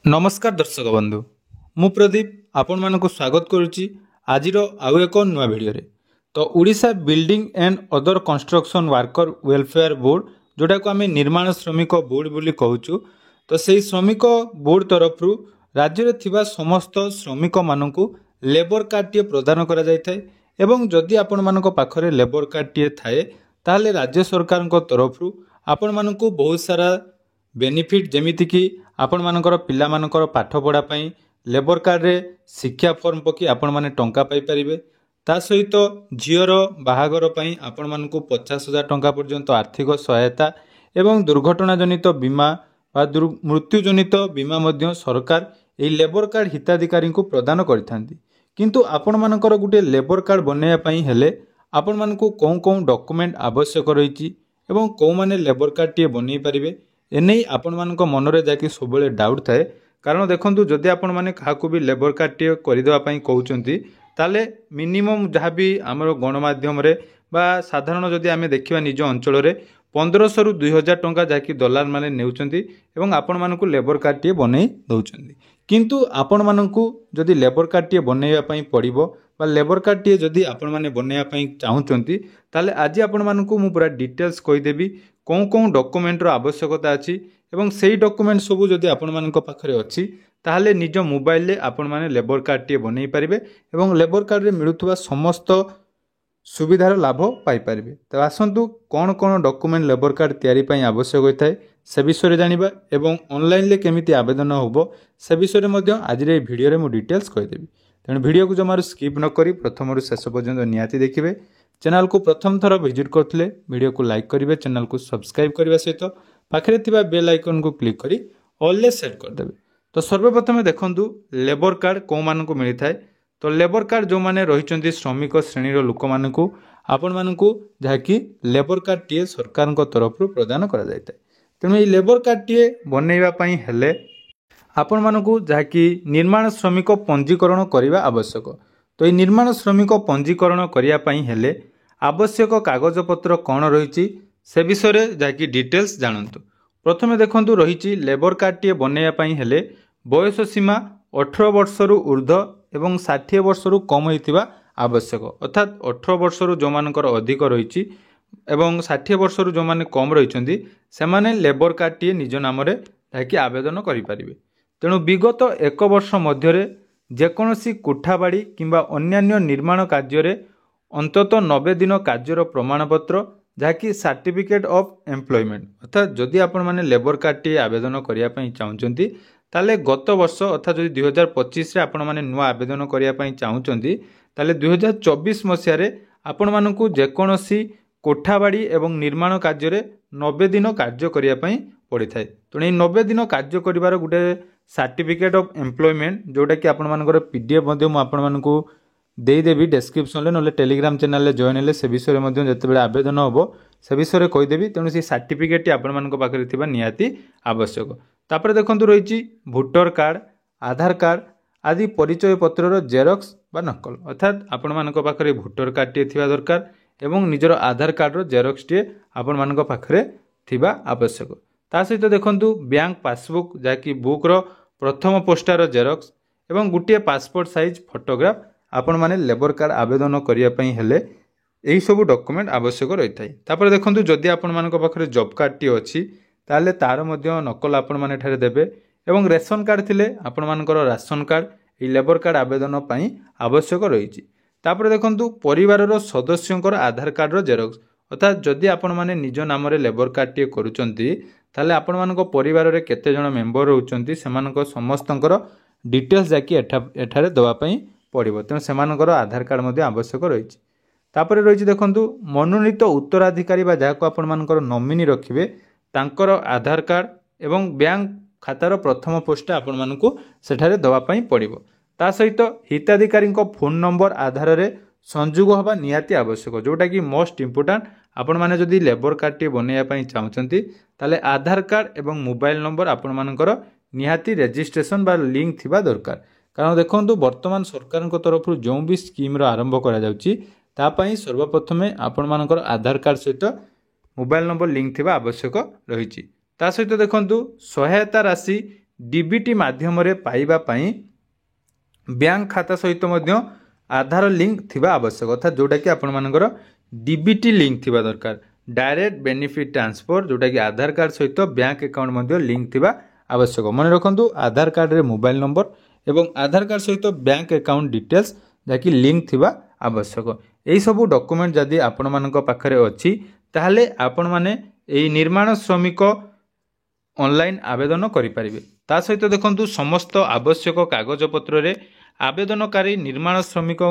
नमस्कार दर्शक बंधु मु प्रदीप आपण मानक स्वागत करुच्ची आज आउ एक नुआ भिडियो तो Orissa building and other construction worker welfare board जोटा को आम निर्माण श्रमिक बोर्ड बोली कहूँ तो सही श्रमिक बोर्ड तरफ राज्य में समस्त श्रमिक मानक लेबर कार्ड टी प्रदान करा जाय थाए एवं जदि आपण मानक पाखरे लेबर कार्ड टी थाए ताहले राज्य सरकार तरफ आपण मानक बहुत सारा बेनिफिट जमीती कि आपण मानकर पिला मानकर पाठ पढ़ा पई लेबर कार्ड रे शिक्षा फॉर्म पकी आपण माने टंका पाई परिबे ता सहित झीर बाहागर पई आपण मानकु 50,000 टंका पर्यंत आर्थिक सहायता एवं दुर्घटना जनित बीमा बा मृत्यु जनित बीमा मध्य सरकार एही लेबर कार्ड हिताधिकारी को प्रदान करथांती किंतु आपण मानकर गुटे लेबर कार्ड बनैया पई हेले आपण मानकु कोन डॉक्यूमेंट आवश्यक रहिछि एवं को माने लेबर कार्ड टी बनै परिबे एने आपण मानक मनरे जाकि सब डाउट थाए कारण देखंतु जदि आपण माने काहाकू भी लेबर कार्ड टी करदेवा पई कहउचंती ताले मिनिमम जहाँ भी आमर गणमाध्यम रे बा साधारण जदि आमे देखिबा निज अंचल रे 1500 रु 2000 टंका जाकि दलाल माने नेउचंती एवं आपण मानकू लेबर कार्ड टी बनै दउचंती किंतु आपण मानकू जदि लेबर कार्ड टी बनैया पई पड़िबो बा लेबर कार्ड टी जदि आपण माने बनैया पई चाहुचंती ताले आज आपण मानकू मु पूरा डिटेल्स कहि देबी कौन डॉक्यूमेंट रो आवश्यकता अछि एवं सेही डॉक्यूमेंट सबू जदि आपण मानक पाखरे अछि ताहले निज मोबाइल रे आपण माने लेबर कार्ड टी बनै परिबे एवं लेबर कार्ड रे मिलुथुवा समस्त सुविधार लाभ पाई परिबे। तो आसंतु कौन डॉक्यूमेंट लेबर कार्ड तैयारी पई आवश्यक होइथाय से विषय जानिबा एवं ऑनलाइन ले केमिति आवेदन होबो से विषय मध्य आज रे वीडियो रे मु डिटेल्स कहि देबी तेणु वीडियो को जमार स्किप न करी प्रथम रु शेष पर्यंत नियाती देखिबे। चैनल को प्रथम थर विजिट करथिले वीडियो को लाइक करिवे चैनल को सब्सक्राइब करबा सहित पाखरे थिबा बेल आइकन को क्लिक करी ऑल ले सेट कर देबे। तो सर्वप्रथम देखंतु लेबर कार्ड को मानकु मिलि थाए तो लेबर कार्ड जो माने रहिचंती श्रमिक श्रेणी रो लोक मानकु आपण मानकु जाकी लेबर कार्ड टी सरकार को तरफ प्रदान करा जाय थाए तेणु ए लेबर कार्ड टी बनैबा पई हेले आपण मानकु जाकी निर्माण श्रमिक पंजीकरण करबा आवश्यक। तो ये निर्माण श्रमिक पंजीकरण करिया पई हेले आवश्यक कागजपत्र कौन रही से विषय जाकि डिटेल्स जानतु। प्रथमे देखंतु रही लेबर कार्ड टी बनैया पई हेले बयस सीमा 18 वर्ष रु ऊर्ध्व एवं 60 वर्ष रु कम होइतिबा आवश्यक अर्थात 18 वर्ष रु जो मानकर अधिक रही एवं 60 वर्ष रु जो माने कम रही से माने लेबर कार्ड टी निज नाम रे जाकि आवेदन करि परिबे। तेणु विगत 1 वर्ष मध्यरे जेकोसी कोठाबाड़ी किंबा अन्यान्य निर्माण कार्य अंतत 90 दिन कार्यर प्रमाणपत्र जहाँकि सर्टिफिकेट ऑफ एम्प्लॉयमेंट अर्थात जदि आपण माने लेबर कार्ड टी आवेदन करिया पई चाहुचंती ताले गत वर्ष अर्थात जदि 2025 रे आपण माने नुआ आवेदन करिया पई चाहुचंती ताले 2024 मसिया रे आपण मानकु जेकोसी कोठाबाड़ी एवं निर्माण कार्य 90 दिन कार्य करिया पई पड़ी थाए। तेणु 90 दिन कार्य करिवार गुटे सर्टिफिकेट ऑफ एम्प्लॉयमेंट जोटा कि आपण मानकर पीडीएफ मध्य मु आपण मानकु देदेवी डिस्क्रिप्शन ना टेलीग्राम चैनल जॉइन हेले से विषय में जिते आवेदन हम से विषय कहीदेवी तेणु से सर्टिफिकेट आपण पाखे थी निहाती आवश्यक। तापर देखो रही भोटर कार्ड आधार कार्ड आदि परिचय पत्र जेरक्स बा नकल अर्थात आपण मानक पाखे भोटर कार्ड टी थी दरकार एवं निजर आधार कार्ड जेरक्स टी आपण मानक पाखे थी आवश्यक। ता सहित देखंतु बैंक पासबुक जहाँकि बुक रो प्रथम पोस्टार जेरक्स एवं गोटे पासपोर्ट साइज फोटोग्राफ आपण माने लेबर कार्ड आवेदन करिया पई हेले एही सब डॉक्यूमेंट आवश्यक रही थाए। तापर देखंतु जदि आपण मानक पाखरे जॉब कार्ड टी अछि ताले तार मध्य नकल आपण माने ठारे देबे एवं रेशन कार्ड थिले आपण मानकर ration card a labour card आवेदन पई आवश्यक रहिछि। तापर देखंतु परिवार रो सदस्यंकर आधार कार्ड रो जेरक्स अर्थात जदि आपण माने निज नाम रे लेबर कार्ड टी करूचंती ताले आपण मानक परिवार रे केते जण मेंबर रहउचंती सेमानक समस्तंकर डिटेल्स जाकी एठारे दवा पई पड़ो तेणु से आधार कार्ड मध्य आवश्यक रही। तापर रही देखंतु मनोनीत उत्तराधिकारी जहाँ को आपण मानकर नॉमिनी रखिबे तांकर आधार कार्ड एवं बैंक खातार प्रथम पोस्ट आपण मानकु सेठारे दवा पई पड़ो ता सहित हिताधिकारी फोन नंबर आधार रे संयोग हवा निहाती आवश्यक जोटा कि मोस्ट इम्पोर्टाट आपण माने जदि लेबर कार्ड टी बनैया पई चाहुचंती ताले आधार कार्ड एवं मोबाइल नंबर आपण मानकर निहाती रजिस्ट्रेशन बा लिंक थिबा दरकार कारण देखो बर्तमान सरकार तरफ जो भी स्कीम आरंभ कर सर्वप्रथमे आपण मानकर आधार कार्ड सहित मोबाइल नंबर लिंक थिबा आवश्यक रही। ता सहित देखो सहायता राशि डीबीटी माध्यम पाइबा पई बैंक खाता सहित मध्य आधार लिंक थिबा आवश्यक अर्थात जोटा कि आपण मानकर डीबीटी लिंक थिबा दरकार डायरेक्ट बेनिफिट ट्रांसफर जोटा कि आधार कार्ड सहित बैंक अकाउंट मध्य लिंक थिबा आवश्यक मन रखंतु आधार कार्ड रे मोबाइल नंबर एवं आधार कार्ड सहित बैंक अकाउंट डिटेल्स जाकि लिंक थिबा आवश्यक एई सब डॉक्यूमेंट जदि आपण मानक पाखरे अछि ताहले आपण माने एई निर्माण श्रमिक ऑनलाइन आवेदन करि परिबे ता सहित देखंतु समस्त आवश्यक कागज पत्र रे आवेदनकारी निर्माण श्रमिक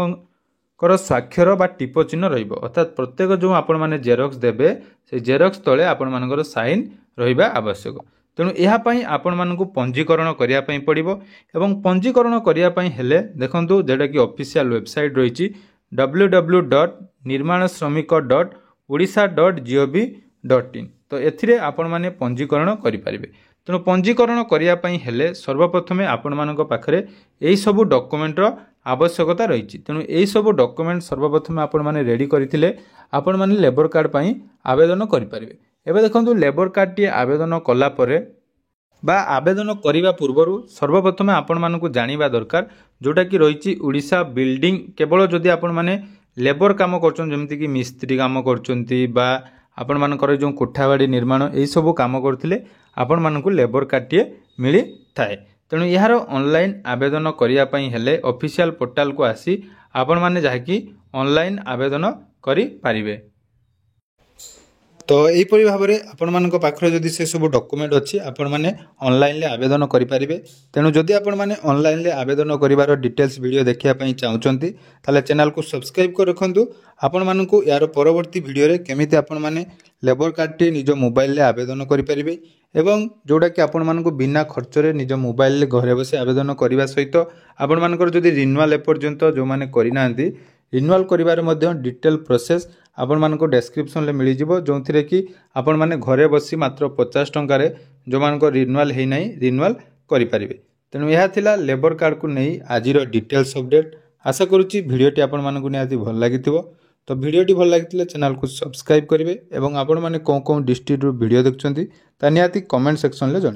स्वाक्षर बा टिप चिन्ह रहिबो अर्थात प्रत्येक जो आपण माने जेरॉक्स देबे से जेरॉक्स तळे आपण मानकर साइन रहिबा आवश्यक तेणु यह आपण मानकु पंजीकरण करिया पई पड़िबो एवं पंजीकरण करिया पई हेले देखंतु जेटा कि ऑफिशियल वेबसाइट रहिछि www.nirmanashramik.odisha.gov.in तो एथिरे आपण माने पंजीकरण करि परिबे तेणु पंजीकरण करिया पई हेले सर्वप्रथमे आपण मानक पाखरे एई सब डॉक्यूमेंट रो आवश्यकता रहिछि तेणु एई सब डॉक्यूमेंट सर्वप्रथमे आपण माने रेडी करिथिले आपण माने लेबर कार्ड पई आवेदन करि परिबे एबे देखंतु लेबर कार्ड टी आवेदन कला परे बा आवेदन करिबा पूर्वरु सर्वप्रथमे आपण मानकु जानिबा दरकार जोटा कि रहिछि ओडिशा बिल्डिंग केवल जदि आपण माने लेबर काम करछन जेमति कि मिस्त्री काम करछंती बा आपण मानकर जो कोठाबाड़ी निर्माण एई सब काम करथिले आपण मानकु लेबर कार्ड टी मिली थाए तेणु यार ऑनलाइन आवेदन करिया पई हेले ऑफिशियल पोर्टल को आसी आपण माने जाकि ऑनलाइन आवेदन करि पारिबे तो यहीपरि भाव में आपण मानक पाखरे जदि से सब डॉक्यूमेंट अच्छी आपण माने ऑनलाइन ले आवेदन करि पारिबे तेणु जदि आपण माने ऑनलाइन ले आवेदन करिवार डिटेल्स वीडियो देखिया पई चाहुचंती ताले चैनल को सब्सक्राइब कर रखंतु आपण मानकु यार परवर्ती वीडियो रे केमिति आपण माने लेबर कार्ड टी निज मोबाइल ले आवेदन करि परिबे एवं जोटा कि आपण मानकु बिना खर्च रे निज मोबाइल ले घरे बसे आवेदन करिवा सहित आपण मानकर जदि रिन्यूअल एपर्यंत जो माने करिनांती रिन्यूअल करिवार मध्य डिटेल प्रोसेस आपण मानको डिस्क्रिप्शन ले मिली जिवो जोंथिरे कि आपण माने घरे बसी मात्र 50 टंका रे जो मानको रिन्यूअल हेइ नै रिन्यूअल करि परिबे तेनु यहा थिला लेबर कार्ड को नै आजिरो डिटेल्स अपडेट आशा करूची वीडियोटी आपण मानको निहाती भल लागिथिबो तो वीडियोटी भल लागिथिले चैनल को सब्सक्राइब करिवे एवं आपण माने कोन कोन डिस्ट्रिक्ट रो वीडियो देखचंती ता निहाती कमेंट सेक्शन ले जण